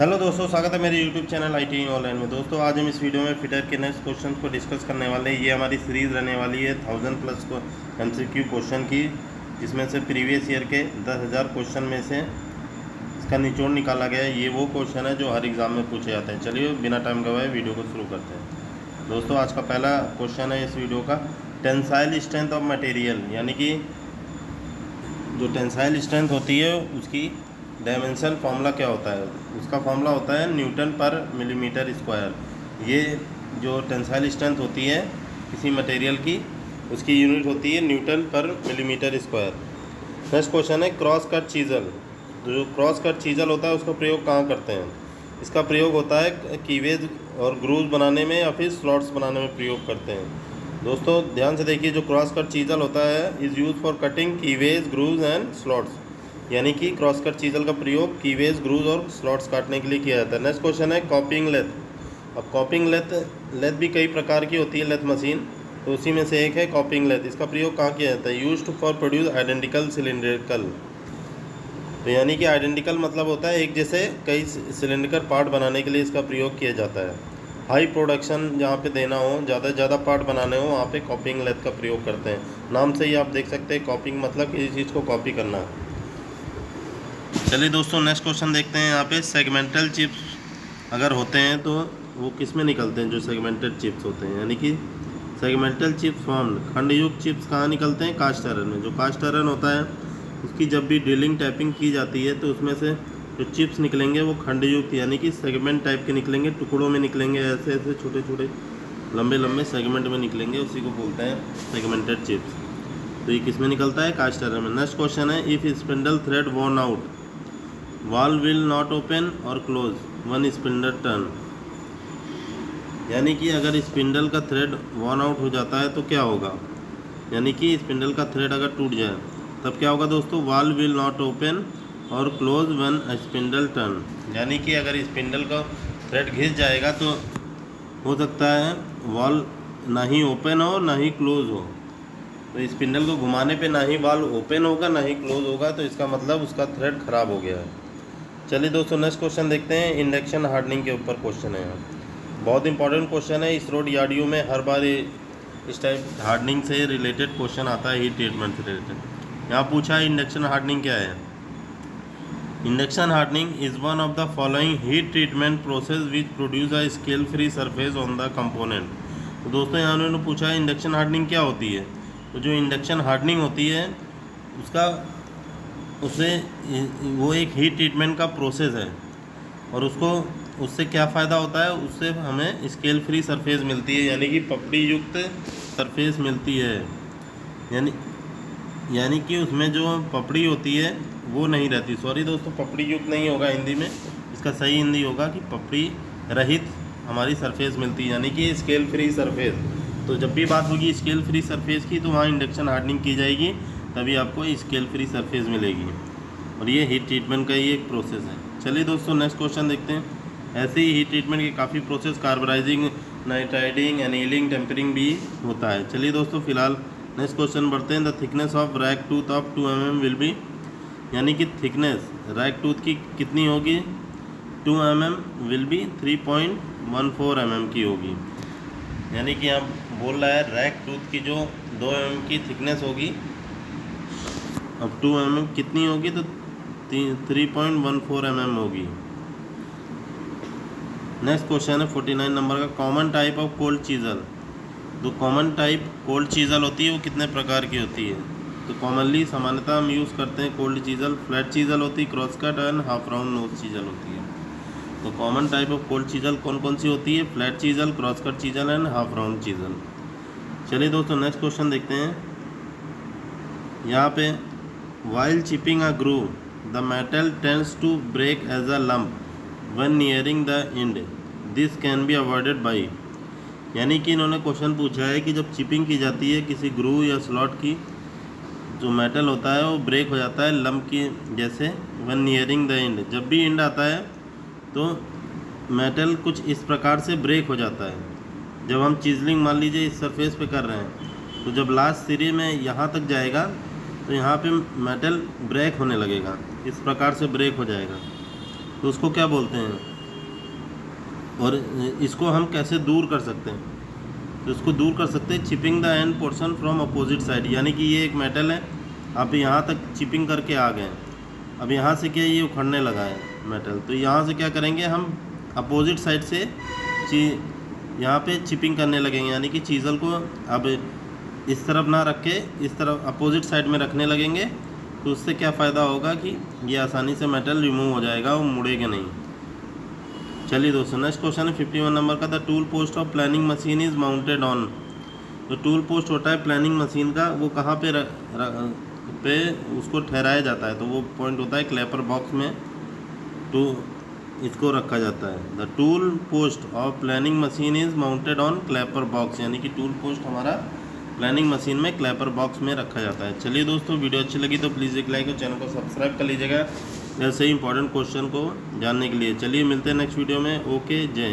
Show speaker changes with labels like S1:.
S1: Hello दोस्तों, स्वागत है मेरे यूट्यूब चैनल IT ऑनलाइन में। दोस्तों आज हम इस वीडियो में फिटर के नेक्स्ट क्वेश्चन को डिस्कस करने वाले हैं। ये हमारी सीरीज़ रहने वाली है 1000+ को MCQ क्वेश्चन की, जिसमें से प्रीवियस ईयर के 10,000 क्वेश्चन में से इसका निचोड़ निकाला गया है। ये वो क्वेश्चन है जो हर एग्ज़ाम में पूछे जाते हैं। चलिए बिना टाइम गवाए वीडियो को शुरू करते हैं। दोस्तों आज का पहला क्वेश्चन है इस वीडियो का, टेंसाइल स्ट्रेंथ ऑफ मटेरियल, यानी कि जो टेंसाइल स्ट्रेंथ होती है उसकी डायमेंशन फॉर्मूला क्या होता है। उसका फॉर्मूला होता है न्यूटन पर मिलीमीटर स्क्वायर। ये जो टेंसाइल स्ट्रेंथ होती है किसी मटेरियल की, उसकी यूनिट होती है न्यूटन पर मिलीमीटर स्क्वायर। नेक्स्ट क्वेश्चन है क्रॉस कट चीज़ल। जो क्रॉस कट चीज़ल होता है उसका प्रयोग कहाँ करते हैं। इसका प्रयोग होता है कीवेज और ग्रूव्स बनाने में या फिर स्लॉट्स बनाने में प्रयोग करते हैं। दोस्तों ध्यान से देखिए, जो क्रॉस कट चीज़ल होता है is used for cutting keyways, grooves and slots, यानी कि क्रॉस कट चीज़ल का प्रयोग कीवेज, ग्रूव्स और स्लॉट्स काटने के लिए किया जाता है। नेक्स्ट क्वेश्चन है कॉपिंग लेथ। अब कॉपिंग लेथ भी कई प्रकार की होती है, लेथ मशीन, तो उसी में से एक है कॉपिंग लेथ। इसका प्रयोग कहाँ किया जाता है। Used for produce identical cylindrical. तो यानी कि आइडेंटिकल मतलब होता है एक जैसे कई सिलेंड्रिकल पार्ट बनाने के लिए इसका प्रयोग किया जाता है। हाई प्रोडक्शन जहाँ पे देना हो, ज़्यादा से ज़्यादा पार्ट बनाने हो, वहाँ पे कॉपिंग लेथ का प्रयोग करते हैं। नाम से ही आप देख सकते हैं कॉपिंग मतलब किसी चीज़ को कॉपी करना। चलिए दोस्तों नेक्स्ट क्वेश्चन देखते हैं। यहाँ पे सेगमेंटल चिप्स अगर होते हैं तो वो किस में निकलते हैं। जो सेगमेंटेड चिप्स होते हैं, यानी कि सेगमेंटल चिप्स फॉर्म्ड, खंडयुक्त चिप्स कहाँ निकलते हैं। कास्ट आयरन में। जो कास्ट आयरन होता है उसकी जब भी ड्रिलिंग टैपिंग की जाती है तो उसमें से जो चिप्स निकलेंगे वो खंडयुक्त यानी कि सेगमेंट टाइप के निकलेंगे, टुकड़ों में निकलेंगे, ऐसे ऐसे छोटे छोटे लंबे लंबे सेगमेंट में निकलेंगे, उसी को बोलते हैं सेगमेंटेड चिप्स। तो ये किस में निकलता है। कास्ट आयरन में। नेक्स्ट क्वेश्चन है if spindle thread worn out, wall will not open और क्लोज वन स्पिंडल टर्न, यानी कि अगर स्पिंडल का थ्रेड वॉर्न आउट हो जाता है तो क्या होगा। यानी कि स्पिंडल का थ्रेड अगर टूट जाए तब क्या होगा दोस्तों। वॉल विल नॉट ओपन और क्लोज वन स्पिंडल टर्न, यानी कि अगर स्पिंडल का थ्रेड घिस जाएगा तो हो सकता है वॉल ना ही ओपन हो ना ही क्लोज हो। तो स्पिंडल को घुमाने पे ना ही वॉल ओपन होगा ना ही क्लोज होगा, तो इसका मतलब उसका थ्रेड खराब हो गया है। चलिए दोस्तों नेक्स्ट क्वेश्चन देखते हैं। इंडक्शन हार्डनिंग के ऊपर क्वेश्चन है। बहुत इंपॉर्टेंट क्वेश्चन है। इस रोड यार्डियो में हर बार इस टाइप हार्डनिंग से रिलेटेड क्वेश्चन आता है, हीट ट्रीटमेंट से रिलेटेड। यहाँ पूछा है इंडक्शन हार्डनिंग क्या है। Induction hardening is one of the following heat treatment process which produce a scale free surface on the component. तो दोस्तों यहाँ उन्होंने पूछा है इंडक्शन हार्डनिंग क्या होती है। तो जो इंडक्शन हार्डनिंग होती है उसका उसे वो एक हीट ट्रीटमेंट का प्रोसेस है, और उससे क्या फ़ायदा होता है। उससे हमें स्केल फ्री सरफेस मिलती है, यानी कि पपड़ी युक्त सरफेस मिलती है। यानी कि उसमें जो पपड़ी होती है वो नहीं रहती। सॉरी दोस्तों, पपड़ी युक्त नहीं होगा हिंदी में, इसका सही हिंदी होगा कि पपड़ी रहित हमारी सरफेस मिलती है, यानी कि स्केल फ्री सरफेस। तो जब भी बात होगी स्केल फ्री सरफेस की तो वहाँ इंडक्शन हार्डनिंग की जाएगी, तभी आपको स्केल फ्री सरफेस मिलेगी। और ये हीट ट्रीटमेंट का ही एक प्रोसेस है। चलिए दोस्तों नेक्स्ट क्वेश्चन देखते हैं। ऐसे ही हीट ट्रीटमेंट के काफ़ी process carburising, nitriding, annealing, tempering भी होता है। चलिए दोस्तों फिलहाल नेक्स्ट क्वेश्चन बढ़ते हैं। The thickness of rack tooth of 2 mm will be, यानी कि थिकनेस रैक टूथ की कितनी होगी। 2 mm विल बी 3.14 mm की होगी। यानी कि यहाँ बोल रहा है रैक टूथ की जो 2 mm की थिकनेस होगी, अब 2 mm कितनी होगी तो 3.14 mm होगी। नेक्स्ट क्वेश्चन है 49 नंबर का, common type of cold chisel. तो कॉमन टाइप कोल्ड चीज़ल होती है वो कितने प्रकार की होती है। तो कॉमनली सामान्यतः हम यूज़ करते हैं कोल्ड चीज़ल, फ्लैट चीज़ल होती है, cross cut and half round nose chisel होती है। तो common type of cold chisel कौन कौन सी होती है। Flat chisel, cross cut chisel and half round chisel. चलिए दोस्तों नेक्स्ट क्वेश्चन देखते हैं। यहाँ पे while chipping a groove the metal tends to break as a lump when nearing the end, this can be avoided by, यानी कि इन्होंने question पूछा है कि जब चिपिंग की जाती है किसी ग्रूव या स्लॉट की, जो मेटल होता है वो ब्रेक हो जाता है लंप की जैसे, व्हेन नियरिंग द एंड, जब भी एंड आता है तो मेटल कुछ इस प्रकार से ब्रेक हो जाता है। जब हम चिजलिंग मान लीजिए इस सरफेस पे कर रहे हैं तो जब लास्ट सिरे में यहाँ तक जाएगा तो यहाँ पे मेटल ब्रेक होने लगेगा, इस प्रकार से ब्रेक हो जाएगा, तो उसको क्या बोलते हैं। और इसको हम कैसे दूर कर सकते हैं, तो इसको दूर कर सकते हैं chipping the end portion from opposite side. यानी कि ये एक मेटल है, आप यहाँ तक चिपिंग करके आ गए, अब यहाँ से क्या ये उखड़ने लगा है मेटल, तो यहाँ से क्या करेंगे हम अपोजिट साइड से यहाँ पे चिपिंग करने लगेंगे। यानी कि चीज़ल को अब इस तरफ ना रख के इस तरफ अपोजिट साइड में रखने लगेंगे, तो उससे क्या फ़ायदा होगा कि ये आसानी से मेटल रिमूव हो जाएगा, वो मुड़ेगा नहीं। चलिए दोस्तों, नेक्स्ट क्वेश्चन है 51 नंबर का। The tool post of planning machine is mounted on. जो टूल पोस्ट होता है प्लानिंग मशीन का, वो कहाँ पे उसको ठहराया जाता है, तो वो पॉइंट होता है क्लैपर बॉक्स में, तो इसको रखा जाता है। The tool post of planning machine is mounted on Clapper box. यानी कि टूल पोस्ट हमारा प्लानिंग मशीन में क्लैपर बॉक्स में रखा जाता है। चलिए दोस्तों, वीडियो अच्छी लगी तो प्लीज़ एक लाइक और चैनल को सब्सक्राइब कर लीजिएगा ऐसे ही इंपॉर्टेंट क्वेश्चन को जानने के लिए। चलिए मिलते हैं नेक्स्ट वीडियो में। ओके, जय हिंद।